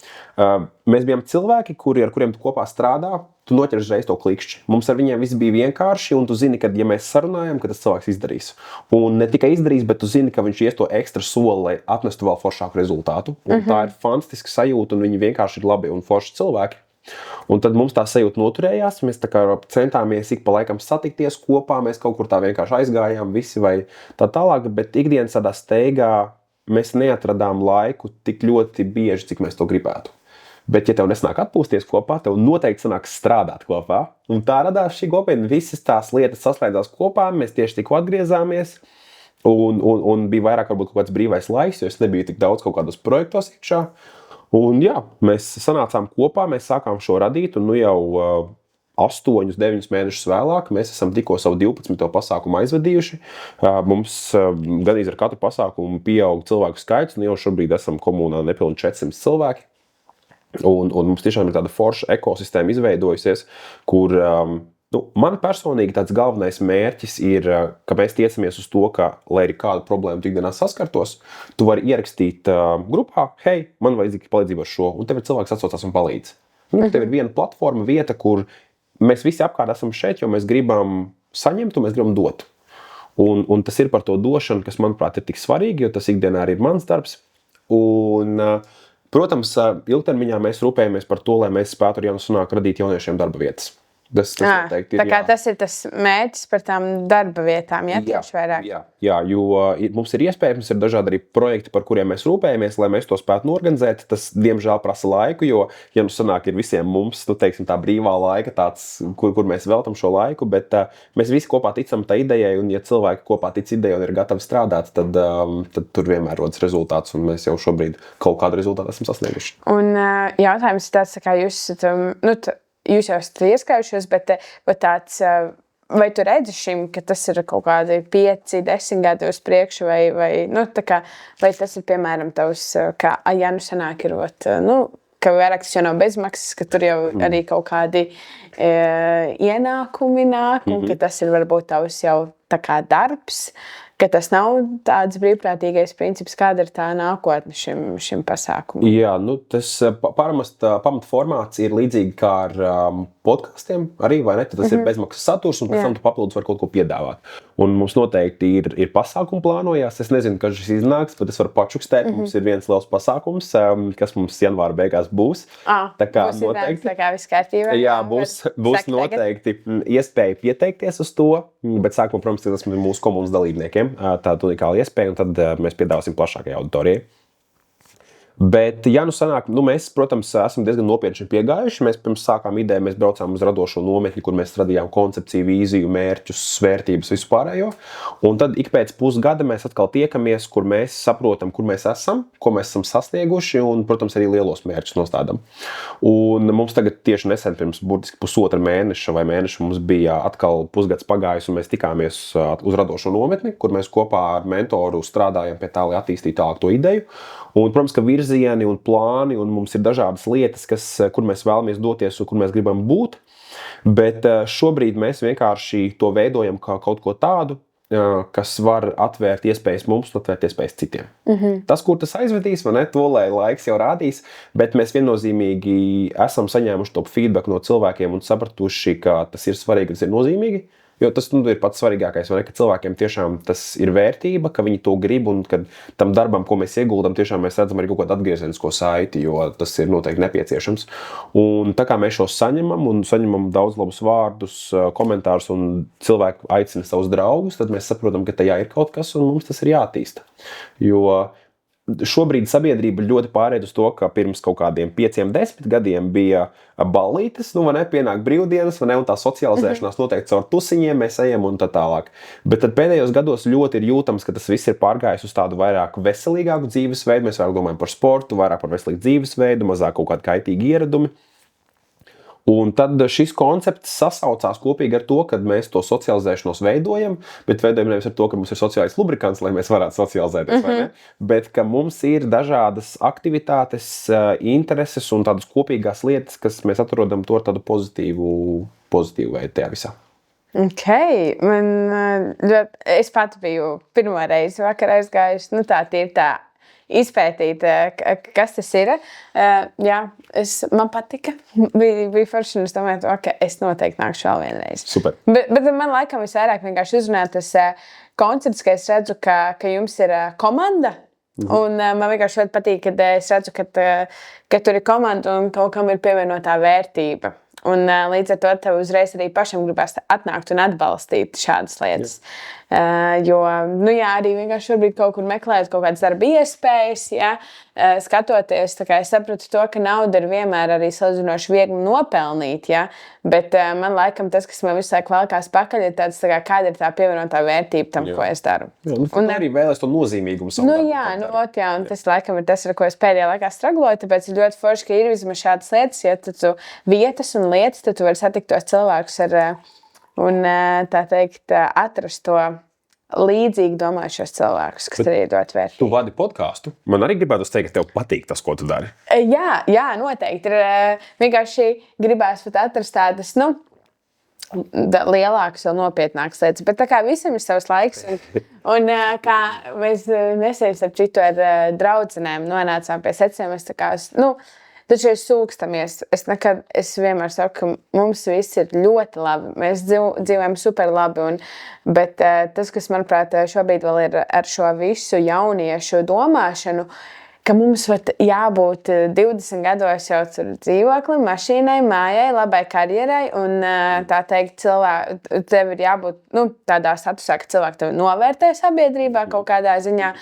Mēs bijām cilvēki, ar kuriem tu kopā strādā, tu noķer uzreiz to klikšķi. Mums ar viņiem viss bija vienkārši, un tu zini, ka, ja mēs sarunājam, ka tas cilvēks izdarīs. Un ne tikai izdarīs, bet tu zini, ka viņš ies to ekstra soli, lai atnestu vēl foršāku rezultātu. Un tā ir fantastiska sajūta, un viņi vienkārši ir labi un forši cilvēki. Un tad mums tā sajūta noturējās, mēs centāmies ik pa laikam satikties kopā, mēs kaut kur tā vienkārši aizgājām visi vai tā tālāk, bet ikdienas tādā steigā mēs neatradām laiku tik ļoti bieži, cik mēs to gribētu. Bet, ja tev nesanāk atpūsties kopā, tev noteikti sanāks strādāt kopā. Un tā radās šī kopiena, visas tās lietas saslēdzās kopā, mēs tieši tikko atgriezāmies. Un bija vairāk varbūt kaut kāds brīvais laiks, jo es nebiju tik daudz kaut kādos projektos iekšā. Un jā, mēs sanācām kopā, mēs sākām šo radīt, un jau 8-9 mēnešus vēlāk mēs esam tikko savu 12. pasākumu aizvadījuši. Mums gandrīz ar katru pasākumu pieaug cilvēku skaits, un jau šobrīd esam komunā nepilni 400 cilvēki. Un mums tiešām ir tāda forša ekosistēma izveidojusies, kur man personīgi tāds galvenais mērķis ir, ka mēs tiecamies uz to, ka, lai arī kādu problēmu tu ikdienā saskartos, tu vari ierakstīt grupā, hei, man vajadzīga palīdzība ar šo, un tev ir cilvēks atsaucās un palīdz. Tev ir viena platforma, vieta, kur mēs visi apkārt esam šeit, jo mēs gribam saņemt un mēs gribam dot. Un tas ir par to došanu, kas, manuprāt, ir tik svarīgi, jo tas ikdienā arī ir mans darbs. Un, protams, ilgtermiņā mēs rūpējamies par to, lai mēs spētu ar Janu sanāk radīt jauniešiem darba vietas. Tas noteikti ir. Tā kā tas ir tas mērķis par tām darba vietām, tieši vairāk. Jā, jo mums ir iespējas, mums ir dažādi arī projekti, par kuriem mēs rūpējamies, lai mēs to spētu norganizēt. Tas, diemžēl, prasa laiku, jo, ja nu sanāk, ir visiem mums, teiksim, tā brīvā laika, tāds, kur mēs veltam šo laiku, bet mēs visi kopā ticam tā idejai, un ja cilvēki kopā tic idejai un ir gatavi strādāt, tad tur vienmēr rodas rezultāts, un mēs jau šobrīd kaut kādu rezultātu esam sasnieguši. Un jautājums ir tāds, kā jūs esat, jūs jau esat ieskājušies, bet tāds, vai tu redzi šim, ka tas ir kaut kādi 5, 10 gadi uz priekšu, vai tas ir, piemēram, tavs, kā, ja nu sanāk ir, ka vairāk tas jau nav bezmaksas, ka tur jau arī kaut kādi ienākumi nāk, un ka tas ir varbūt tavs jau tā kā darbs, ka tas nav tāds brīvprātīgais princips, kāda ir tā nākotne šim pasākumam. Jā, tas pamatformāts ir līdzīgi kā ar podkastiem arī, vai ne? Tas ir bezmaksas saturs, un pēc tam tu papildus var kaut ko piedāvāt. Un mums noteikti ir pasākumi plānojās. Es nezinu, kad šis iznāks, bet es varu pačukstēt. Mums ir viens liels pasākums, kas mums janvāra beigās būs. Tā kā noteikti. Tā kā viss kārtībā. Jā, būs noteikti iespēja pieteikties uz to, bet sākumā, protams, tas ir mūsu komunas dalībniekiem. Tāda unikāla iespēja, un tad mēs piedāvāsim plašākai auditorijai. Bet, ja nu sanāk, mēs, protams, esam diezgan nopietni piegājuši. Mēs pirms sākām ideju, mēs braucām uz radošo nometni, kur mēs radījām koncepciju, vīziju, mērķus, svērtības, vispārējo. Un tad ik pēc pusgada mēs atkal tiekamies, kur mēs saprotam, kur mēs esam, ko mēs esam sasnieguši, un, protams, arī lielos mērķus nostādām. Un mums tagad tieši nesen, pirms burtiski pusotra mēneša vai mēneša, mums bija atkal pusgads pagājis, un mēs tikāmies uz radošo nometni, kur mēs kopā ar mentoru strādājam pie tā, lai attīstītu tālāk to ideju. Un, protams, ka virzieni un plāni, un mums ir dažādas lietas, kur mēs vēlamies doties un kur mēs gribam būt. Bet šobrīd mēs vienkārši to veidojam kā kaut ko tādu, kas var atvērt iespējas mums un atvērt iespējas citiem. Tas, kur tas aizvedīs, vai ne, to lai laiks jau rādīs, bet mēs viennozīmīgi esam saņēmuši to feedback no cilvēkiem un sapratuši, ka tas ir svarīgi, tas ir nozīmīgi. Jo tas ir pats svarīgākais, vai ne, ka cilvēkiem tiešām tas ir vērtība, ka viņi to grib un ka tam darbam, ko mēs ieguldam, tiešām mēs redzam arī kaut kādu atgriezenisko saiti, jo tas ir noteikti nepieciešams. Un tā kā mēs šo saņemam daudz labus vārdus, komentārus un cilvēki aicina savus draugus, tad mēs saprotam, ka tajā ir kaut kas un mums tas ir jātīsta. Jo šobrīd sabiedrība ļoti pārēd uz to, ka pirms kaut kādiem 5-10 gadiem bija ballītes, pienāk brīvdienas, un tā socializēšanās noteikti caur tusiņiem mēs ejam un tā tālāk. Bet tad pēdējos gados ļoti ir jūtams, ka tas viss ir pārgājis uz tādu vairāk veselīgāku dzīvesveidu. Mēs vairāk domājam par sportu, vairāk par veselīgu dzīvesveidu, mazāk kaut kādi kaitīgi ieradumi. Un tad šis koncepts sasaucās kopīgi ar to, ka mēs to socializēšanos veidojam, bet veidojam nevis ar to, ka mums ir sociālais lubrikants, lai mēs varētu socializēties, vai ne? Bet ka mums ir dažādas aktivitātes, intereses un tādas kopīgās lietas, kas mēs atrodam to ar tādu pozitīvu veidu tajā visā. Es pat biju pirmo reizi vakar aizgājusi, tā izpētīt, kas tas ir. Man patika. Bija forši, un es domāju, ka es noteikti nākšu vēl vienreiz. Super. Bet man laikam visvairāk vienkārši uzrunā tas koncepts, ka es redzu, ka jums ir komanda. Un man vienkārši ļoti patīk, kad es redzu, ka tur ir komanda un kaut kam ir pievienotā vērtība. Un līdz ar to tev uzreiz arī pašam gribas atnākt un atbalstīt šādas lietas. Jo, arī vienkārši šobrīd kaut kur meklējot kaut kādas darba iespējas, skatoties, tā kā es sapratu to, ka nauda ir vienmēr arī salīdzinoši viegli nopelnīt, bet man laikam tas, kas man visu laiku valkās pakaļ, ir tāds, kāda ir tā pievienotā vērtība tam, ko es daru. Un arī vēlēs to nozīmīgumu savu darbu. Un tas laikam ir tas, ar ko es pēdējā laikā stragloju, tāpēc ir ļoti forši, ka ir vismaz šādas lietas, ja tu vietas un lietas, tad tu vari satikt tos cilvēkus un tā teikt atrast to līdzīgi domājušos cilvēkus, kas arī dot vērtību. Tu vadi podcastu. Man arī gribētu teikt, ka tev patīk tas, ko tu dari. Jā, noteikti. Vienkārši gribās atrast tādas, lielākas, vēl nopietnākas lietas. Bet tā kā visam ir savs laiks, un kā mēs nesen ar citu ar draudzenēm nonācām pie secinājuma, taču es sūkstamies. Es vienmēr saku, ka mums viss ir ļoti labi. Mēs dzīvojam super labi. Bet tas, kas, manuprāt, šobrīd vēl ir ar šo visu jauniešu domāšanu, ka mums jābūt 20 gados jau tur dzīvoklim, mašīnai, mājai, labai karjerai, un tā teikt, tev ir jābūt tādā statusā, ka cilvēki tevi novērtē sabiedrībā kaut kādā ziņā.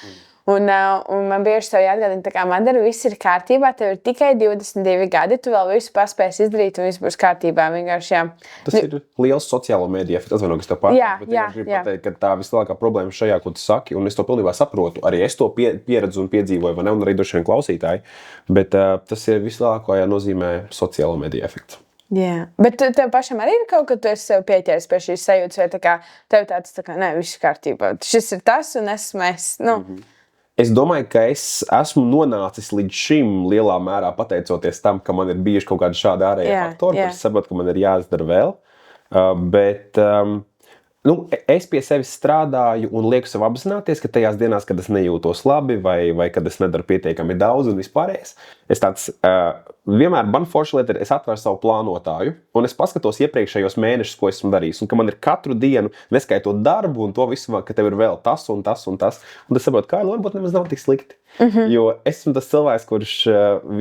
Un man bieži sev jāatgādina, tā kā Madara, viss ir kārtībā, tev ir tikai 22 gadi, tu vēl visu paspēsi izdarīt un viss būs kārtībā. Vienkārši, jā. Tas ir liels sociālo mediju efekts. Atvaino, ka es tev pārtraucu, bet es gribu pateikt, ka tā vislielākā problēma šajā, ko tu saki, un es to pilnībā saprotu, arī es to pieredzu un piedzīvoju, vai ne, un arī droši vien klausītāji, bet tas ir vislielākajā nozīmē sociālo mediju efekts. Jā, bet tev pašam arī ir kaut kas, ka tu esi sev pieķēries pie šīs sajūtas, vai tā kā tev tāds, nē, viss ir kārtībā. Šis ir tas, un esmu es. Es domāju, ka es esmu nonācis līdz šim lielā mērā pateicoties tam, ka man ir bijuši kaut kādi šādi ārējie faktori, kurus saprotu, ka man ir jāizdara vēl. Bet es pie sevis strādāju un lieku sev apzināties, ka tajās dienās, kad es nejūtos labi vai kad es nedaru pietiekami daudz un vispārējais, es tāds vienmēr man forša lieta ir, es atveru savu plānotāju un es paskatos iepriekšējos mēnešus, ko esmu darījis, un ka man ir katru dienu, neskaitot darbu un to visu, ka tev ir vēl tas un tas un tas, un es saprotu, kā varbūt nemaz nav tik slikti. Jo es esmu tas cilvēks, kurš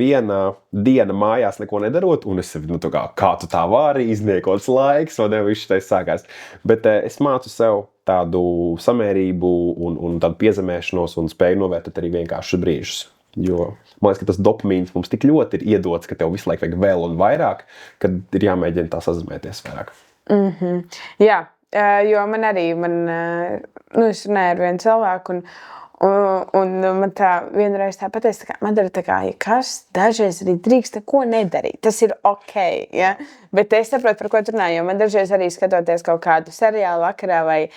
viena diena mājās neko nedarot, un es kā tu tā vari, izniekots laiks, un viss šitais sākās. Bet es mācu sev tādu samērību un tādu piezemēšanos un spēju novērtēt arī vienkāršus brīžus. Jo man liekas, ka tas dopamīns mums tik ļoti ir iedots, ka tev visu laiku vajag vēl un vairāk, kad ir jāmēģina tā sazināties vairāk. Jā, jo man arī, es runāju ar vienu cilvēku, un man tā vienreiz tā pateica, Madara, ja kas dažreiz arī drīkst ko nedarīt, tas ir ok, ja? Bet es saprotu, par ko tu runā, jo man dažreiz arī skatoties kaut kādu seriālu vakarā vai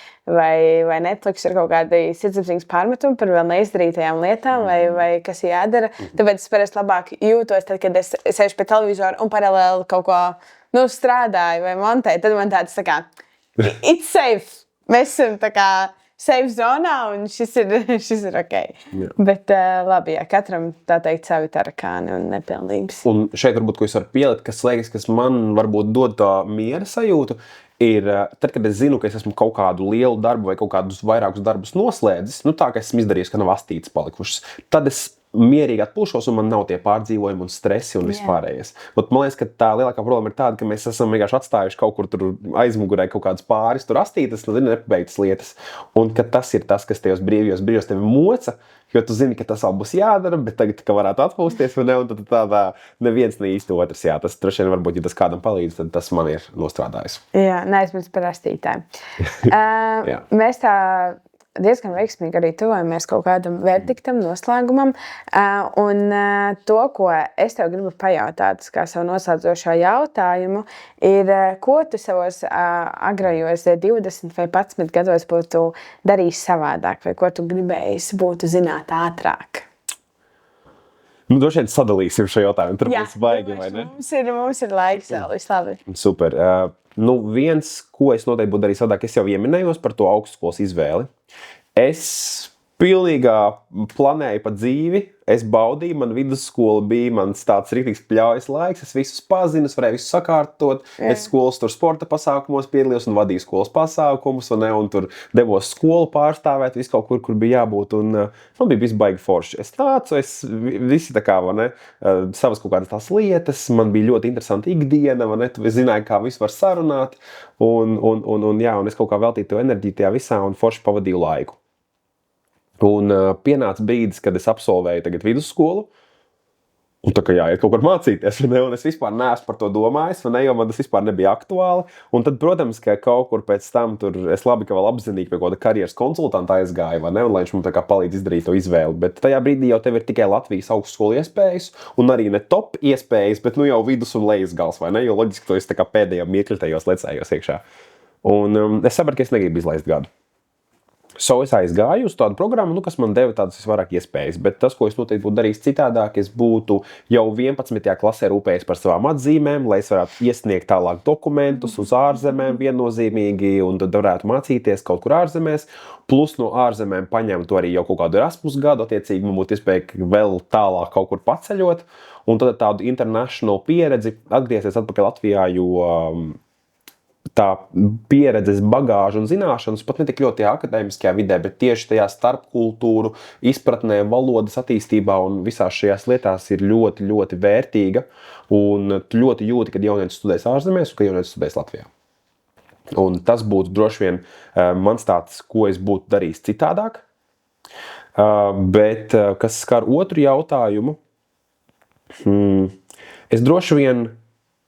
Netflix ar kaut kādu sirdsapziņas pārmetumu par vēl neizdarītajām lietām vai kas jādara, tāpēc es parasti labāk jūtos, tad, kad es sēžu pie televizora un paralēli kaut ko strādāju vai montēju, tad man tāds tā kā, it's safe, mēs esam tā kā safe zonā, un šis ir ok. Jā. Bet labi, jā, katram tā teikt savi tarakāni un nepilnības. Un šeit varbūt, ko es varu pielikt, kas liekas, kas man varbūt dod tā miera sajūtu, ir tad, kad es zinu, ka es esmu kaut kādu lielu darbu vai kaut kādus vairākus darbus noslēdzis, tā, ka esmu izdarījis, ka nav astītes palikušas, tad es mierīgi atpūšos, un man nav tie pārdzīvojumi un stresi un vispārējais. Bet man liekas, ka tā lielākā problēma ir tāda, ka mēs esam vienkārši atstājuši kaut kur tur aizmugurē kaut kādas pāris, tur astītas, nepabeigtas lietas. Un ka tas ir tas, kas tajos brīvos tevi moca, jo tu zini, ka tas vēl būs jādara, bet tagad, ka varētu atpūsties, un tad tādā neviens ne īsti otrs. Jā, tas droši vien varbūt, ja tas kādam palīdz, tad tas man ir nostrādājis. Jā, neaizmirst par astītēm. Mēs tā diezgan veiksmīgi arī tuvojamies kaut kādam verdiktam, noslēgumam. Un to, ko es tev gribu pajautāt, kā savu noslēdzošo jautājumu, ir, ko tu savos agrajos 20 vai 11 gados būtu darījis savādāk, vai ko tu gribējis būtu zināt ātrāk? Droši vien sadalīsim šo jautājumu. Tur būs baigi, vai ne? Mums ir laiks vēl, vislabi. Super. Viens, ko es noteikti būtu darījis savādāk, es jau ieminējos par to augstskolas izvēli. Es pilnīgā planēju pa dzīvi, es baudīju, man vidusskola bija mans tāds rīktīgs pļaujas laiks, es visus pazinu, es varēju visu sakārtot, es skolas tur sporta pasākumos piedalījos un vadīju skolas pasākumus, un tur devos skolu pārstāvēt, visu kaut kur bija jābūt, un man bija viss baigi forši. Es nācu, visi tā kā, savas kaut kādas tās lietas, man bija ļoti interesanta ikdiena, es zināju, kā visu var sarunāt, un es kaut kā veltīju to enerģiju tajā visā un forši pavadīju laiku. Un pienāca brīdis, kad es absolvēju tagad vidusskolu, un tā kā jāiet kaut kur mācīties, un es vispār neesmu par to domājis, jo man tas vispār nebija aktuāli. Un tad, protams, ka kaut kur pēc tam tur es labi, ka vēl apzinīgi pie kaut kāda karjeras konsultanta aizgāju, un lai viņš man tā kā palīdz izdarīt to izvēli. Bet tajā brīdī jau tev ir tikai Latvijas augstskolu iespējas, un arī ne top iespējas, bet jau vidus un lejas gals, vai ne? Jo loģiski to es tā kā pēdējā mirkļa tajos lecējos iekšā. Un es sapratu, ka es negribu izlaist gadu. Es aizgāju uz tādu programmu, kas man deva tādas visvairāk iespējas, bet tas, ko es noteikti būtu darījis citādāk, es būtu jau 11. klasē rūpējies par savām atzīmēm, lai es varētu iesniegt tālāk dokumentus uz ārzemēm viennozīmīgi, un tad varētu mācīties kaut kur ārzemēs, plus no ārzemēm paņemtu arī jau kaut kādu Erasmus gadu, attiecīgi man būtu iespēja vēl tālāk kaut kur paceļot, un tad tādu international pieredzi atgriezties atpakaļ Latvijā, jo tā pieredzes bagāža un zināšanas pat ne tik ļoti akadēmiskajā vidē, bet tieši tajā starpkultūru izpratnē, valodas attīstībā un visās šajās lietās ir ļoti, ļoti vērtīga. Un tu ļoti jūti, kad jaunietis studēs ārzemēs un kad jaunietis studēs Latvijā. Un tas būtu droši vien mans tāds, ko es būtu darījis citādāk. Bet, kas skar otru jautājumu, es droši vien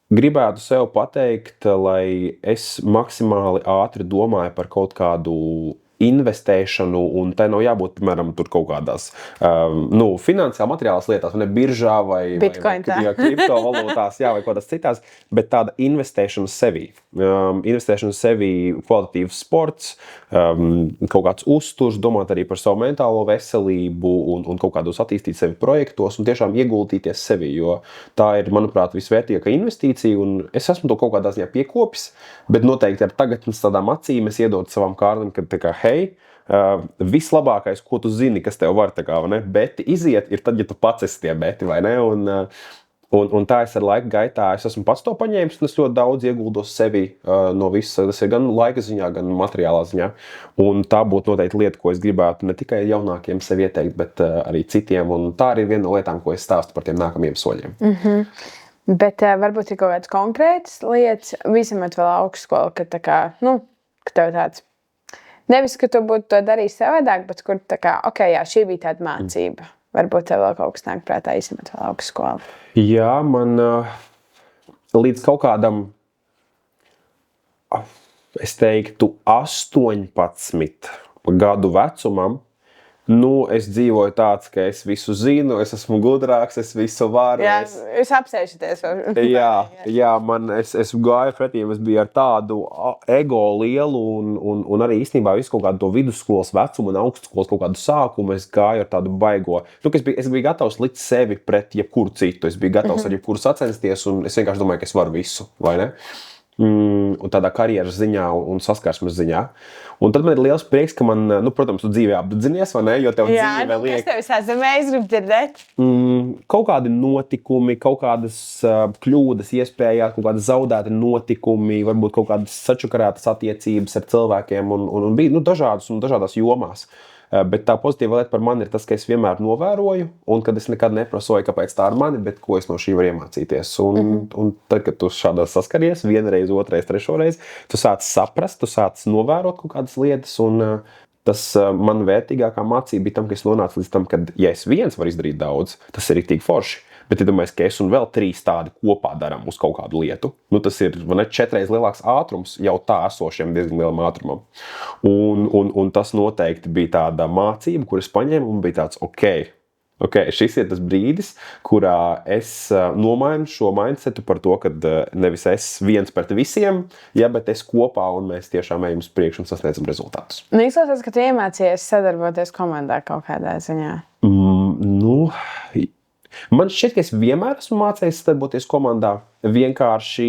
gribētu sev pateikt, lai es maksimāli ātri domāju par kaut kādu investēšanu, un tai nav jābūt, piemēram, tur kaut kādās finansiāli materiālas lietās, vai ne biržā, vai kriptovalūtās, vai kādās citās, bet tāda investēšana sevī. Investēšana sevī, kvalitatīvs sports, kaut kāds uzturs, domāt arī par savu mentālo veselību un kaut kādos attīstīt sevi projektos un tiešām ieguldīties sevī, jo tā ir, manuprāt, visvērtīgākā investīcija, un es esmu to kaut kādā ziņā piekopis, bet noteikti ar tagadnes tādām acīm es iedodu savam kārlim, kad tā kā, hei, vislabākais, ko tu zini, kas tev var, tā kā, vai ne, beti iziet, ir tad, ja tu pats esi tie beti, vai ne, un tā es ar laika gaitā, es esmu pats to paņēmis, un es ļoti daudz ieguldos sevi no visa, tas ir gan laika ziņā, gan materiālā ziņā, un tā būtu noteikti lieta, ko es gribētu ne tikai jaunākiem sev ieteikt, bet arī citiem, un tā arī ir viena no lietām, ko es stāstu par tiem nākamajiem soļiem. Bet varbūt ir kaut kādas konkrētas lietas, visam vēl augstskola, ka tā kā, ka tev tāds, nevis, ka tu būtu to darījis savādāk, bet kur tā kā, jā, šī bija tāda mācība. Varbūt tev vēl kaut kas nāk prātā, izņemot vēl augstskolu. Jā, man līdz kaut kādam, es teiktu, 18 gadu vecumam, es dzīvoju tāds, ka es visu zinu, es esmu gudrāks, es visu varu. Jā, jūs apsēžaties. Jā, es gāju pretīm, es biju ar tādu ego lielu un arī īstenībā visu kaut kādu to vidusskolas vecumu un augstskolas kaut kādu sākumu, es gāju ar tādu baigo. Es biju gatavs likt sevi pret jebkuru citu, es biju gatavs ar jebkuru sacensties un es vienkārši domāju, ka es varu visu, vai ne? Un tādā karjeras ziņā un saskarsmes ziņā. Un tad man ir liels prieks, ka man, protams, tu dzīvē apdedzinies, vai ne? Jo tev dzīvē liek... Kas tev sazemēs grib dzirdēt? Kaut kādi notikumi, kaut kādas kļūdas iespējās, kaut kādas zaudēti notikumi, varbūt kaut kādas sačakarētas attiecības ar cilvēkiem un bija dažādas un dažādās jomās. Bet tā pozitīva lieta par mani ir tas, ka es vienmēr novēroju, un kad es nekad neprasoju, kāpēc tā ir mani, bet ko es no šī varu iemācīties. Un tad, kad tu šādā saskaries, vienreiz, otrais, trešoreiz, tu sāc saprast, tu sāc novērot kaut kādas lietas, un tas man vērtīgākā mācība bija tam, ka es nonācu līdz tam, ka, ja es viens varu izdarīt daudz, tas ir riktīgi forši. Bet, ja domāju, ka es un vēl 3 tādi kopā darām uz kaut kādu lietu, tas ir 4 reizes lielāks ātrums jau tā esošiem diezgan lielam ātrumam. Un tas noteikti bija tāda mācība, kur es paņēmu un bija tāds, ok, šis ir tas brīdis, kurā es nomainu šo mindsetu par to, ka nevis es viens pret visiem, bet es kopā un mēs tiešām ejam uz priekšu un sasniedzam rezultātus. Izklausās, ka tu iemācījies sadarboties komandā kaut kādā ziņā. Man šķiet, ka es vienmēr esmu mācījies sadarboties komandā. Vienkārši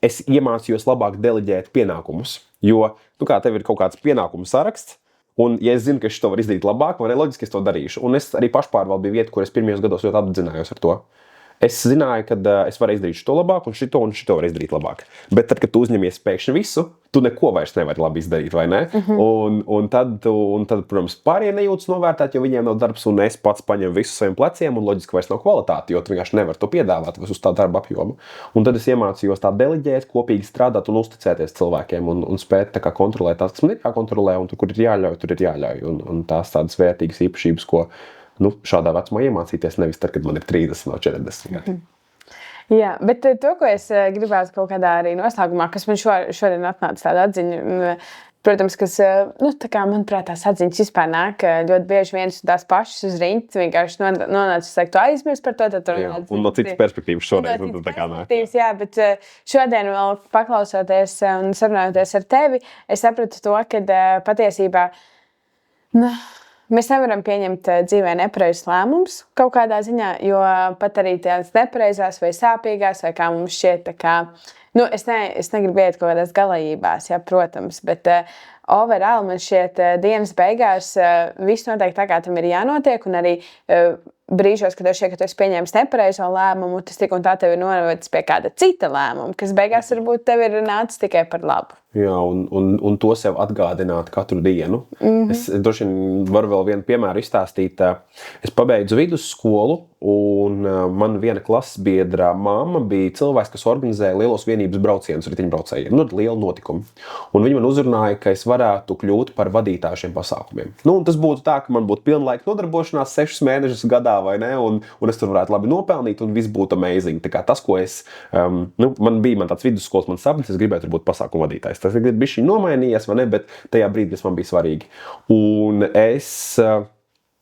es iemācījos labāk deleģēt pienākumus. Jo, tev ir kaut kāds pienākumu saraksts, un ja es zinu, ka es to varu izdarīt labāk, vai loģiski es to darīšu. Un es arī pašpārvaldu bija vieta, kur es pirmajos gados ļoti apdzinājos ar to. Es zināju, ka es varu izdarīt šo labāk, un šito varu izdarīt labāk. Bet tad, kad tu uzņemies pēkšņi visu, tu neko vairs nevari labi izdarīt, vai ne? Un tad, protams, pārējie nejūtas novērtēt, jo viņiem nav darbs, un es pats paņemu visu saviem pleciem, un loģiski vairs nav kvalitāti, jo tu vienkārši nevari to piedāvāt uz tā darba apjomu. Un tad es iemācījos tā deleģēt, kopīgi strādāt un uzticēties cilvēkiem, un spēt tā kā kontrolēt tās, kas man ir jākontrolē, un tur, kur ir jāļauj, tur ir jāļauj. Un tās tādas vērtīgas īpašības, ko šādā vecumā iemācīties, nevis tad, kad man ir 30 vai 40 gadi. Jā, bet to, ko es gribētu kaut kādā arī noslēgumā, kas man šodien atnāca tāda atziņa, protams, kas, tā kā, manuprāt, tās atziņas vispār nāk ļoti bieži viens un tās pašas uz riņķi, vienkārši nonācis, tu aizmirst par to, tad tur runāt. Un no citas perspektīvas šoreiz. Jā, bet šodien vēl paklausoties un sarunājoties ar tevi, es sapratu to, ka patiesībā, mēs nevaram pieņemt dzīvē nepareizus lēmumus kaut kādā ziņā, jo pat arī tās nepareizās vai sāpīgās, vai kā mums šķiet, tā kā, es negribu iet kaut kādās galējībās, jā, protams, bet overall man šķiet dienas beigās viss noteikti tā, kā tam ir jānotiek, un arī brīžos, kad tev šķiet, ka tu esi pieņēmis nepareizo lēmumu, tas tik un tā tevi novedis pie kāda cita lēmuma, kas beigās varbūt tev ir nācis tikai par labu. Jā, un to sev atgādināt katru dienu. Es droši vien varu vēl vienu piemēru izstāstīt. Es pabeidzu vidusskolu, un man viena klases biedra mamma bija cilvēks, kas organizēja lielos vienības braucienus riteņbraucējiem. Liela notikuma. Un viņa man uzrunāja, ka es varētu kļūt par vadītāju šiem pasākumiem. Un tas būtu tā, ka man būtu pilnlaika nodarbošanās 6 mēnešus gadā, vai ne? Un es tur varētu labi nopelnīt, un viss būtu amazing. Tā kā tas, ko es... man tāds vidusskolas mans sapnis, es gribēju tur būt pasākumu vadītājs. Tas ir bišķiņ nomainījies, vai ne? Bet tajā brīdī tas man bija svarīgi. Un es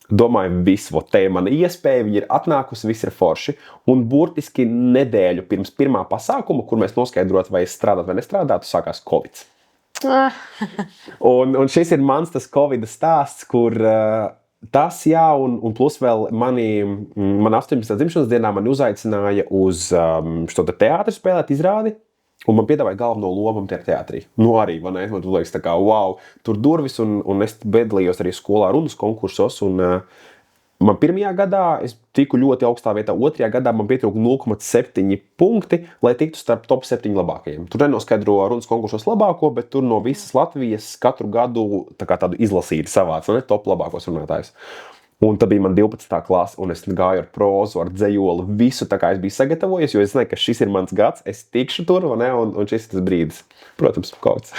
domāju, visu, te ir mana iespēja, viņa ir atnākusi, viss ir forši. Un burtiski nedēļu pirms pirmā pasākuma, kur mēs noskaidrot, vai es strādātu vai nestrādātu, sākās Covid. un šis ir mans tas Covid stāsts, kur tas, jā, un plus vēl man 18. dzimšanas dienā mani uzaicināja uz šo teātri spēlēt izrādi. Un man piedāvāja galveno lomu tajā teātrī. Arī, vai ne? Man liekas tā kā, wow, tur durvis, un es piedalījos arī skolā runas konkursos, un man pirmajā gadā es tiku ļoti augstā vietā, otrajā gadā man pietrūka 0,7 punkti, lai tiktu starp top 7 labākajiem. Tur nenoskaidro runas konkursos labāko, bet tur no visas Latvijas katru gadu tādu izlasīti savāc, ne? Top labākos runātājus. Un tad bija man 12. klase, un es gāju ar prózu, ar dzejoli, visu tā kā es biju sagatavojies, jo es zināju, ka šis ir mans gads, es tikšu tur, ne? Un šis ir tas brīdis. Protams, kaut kas.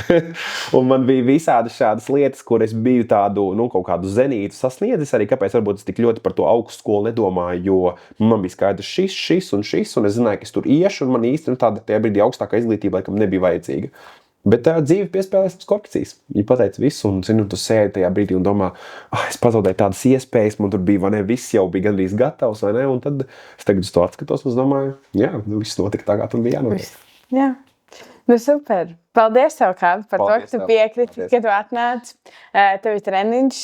Un man bija visādi šādas lietas, kur es biju tādu, kaut kādu zenītu sasniedzis, arī kāpēc varbūt es tik ļoti par to augstskolu nedomāju, jo man bija skaidrs šis, un es zināju, ka es tur iešu, un man īsti tāda tajā brīdī augstākā izglītība, laikam nebija vajadzīga. Bet dzīve piespēlēs uz korkcijas. Viņa pateica visu, un tu sēdi tajā brīdī un domā, es pazaudēju tādas iespējas, man tur bija, vai ne, viss jau bija gandrīz gatavs, vai ne, un tad es tagad uz to atskatos un domāju, jā, viss notika tā, kā tur bija jānotiek. Jā. Super. Paldies tev, Kāp, par to, ka tu piekriti, ka tu atnāc. Tev ir treniņš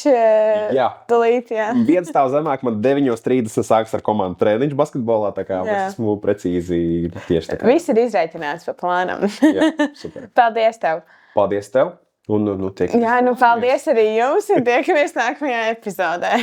tulīt, jā. Viens stāv zemāk, man 9:30 sāks ar komandu treniņš basketbolā, tā kā es esmu precīzi tieši tā kā. Viss ir izreitināts pa plānam. Jā, super. Paldies tev. Paldies tev. Un tiekamies. Jā, paldies arī jums, un tiekamies nākamajā epizodē.